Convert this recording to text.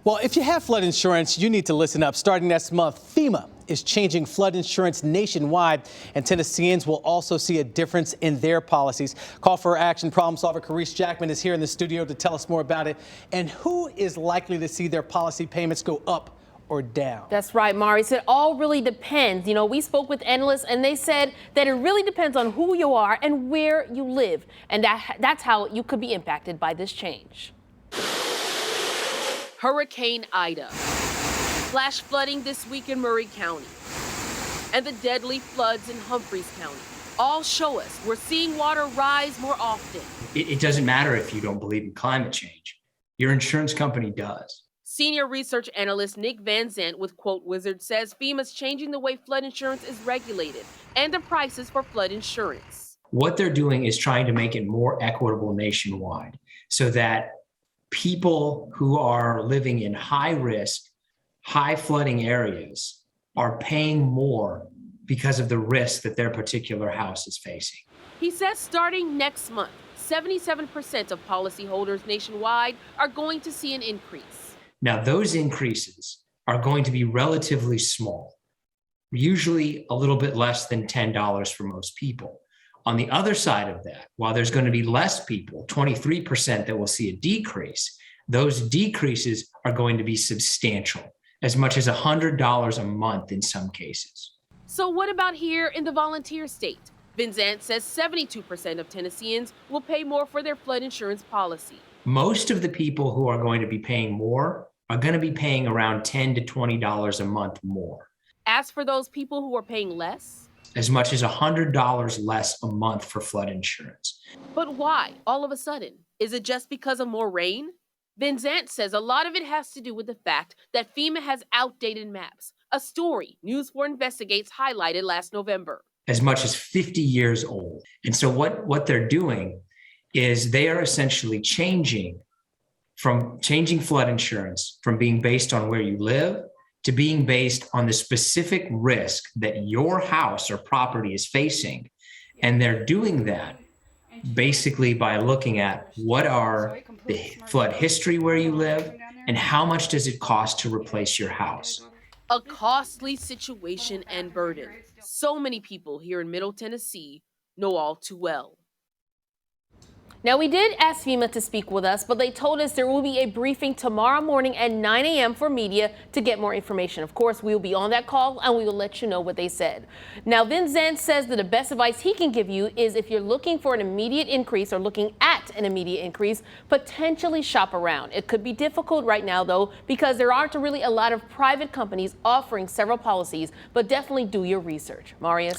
Well, if you have flood insurance, you need to listen up. Starting next month, FEMA is changing flood insurance nationwide, and Tennesseans will also see a difference in their policies. Call for action problem solver Carice Jackman is here in the studio to tell us more about it and who is likely to see their policy payments go up or down. That's right, Marius. It all really depends. We spoke with analysts and they said that it really depends on who you are and where you live. And that's how you could be impacted by this change. Hurricane Ida, flash flooding this week in Murray County, and the deadly floods in Humphreys County all show us we're seeing water rise more often. It doesn't matter if you don't believe in climate change. Your insurance company does. Senior research analyst Nick Van Zandt with Quote Wizard says FEMA's changing the way flood insurance is regulated and the prices for flood insurance. What they're doing is trying to make it more equitable nationwide so that people who are living in high risk, high flooding areas are paying more because of the risk that their particular house is facing. He says starting next month, 77% of policyholders nationwide are going to see an increase. Now, those increases are going to be relatively small, usually a little bit less than $10 for most people. On the other side of that, while there's going to be less people, 23% that will see a decrease, those decreases are going to be substantial, as much as $100 a month in some cases. So what about here in the volunteer state? Van Zandt says 72% of Tennesseans will pay more for their flood insurance policy. Most of the people who are going to be paying more are going to be paying around $10 to $20 a month more. As for those people who are paying less? As much as $100 less a month for flood insurance. But why all of a sudden? Is it just because of more rain? Van Zandt says a lot of it has to do with the fact that FEMA has outdated maps, a story News 4 Investigates highlighted last November. As much as 50 years old. And so what they're doing is they are essentially changing flood insurance from being based on where you live to being based on the specific risk that your house or property is facing. And they're doing that basically by looking at what are the flood history where you live and how much does it cost to replace your house. A costly situation and burden. So many people here in Middle Tennessee know all too well. Now, we did ask FEMA to speak with us, but they told us there will be a briefing tomorrow morning at 9 a.m. for media to get more information. Of course, we will be on that call and we will let you know what they said. Now, Van Zandt says that the best advice he can give you is if you're looking for an immediate increase or looking at an immediate increase, potentially shop around. It could be difficult right now, though, because there aren't really a lot of private companies offering several policies, but definitely do your research. Marius?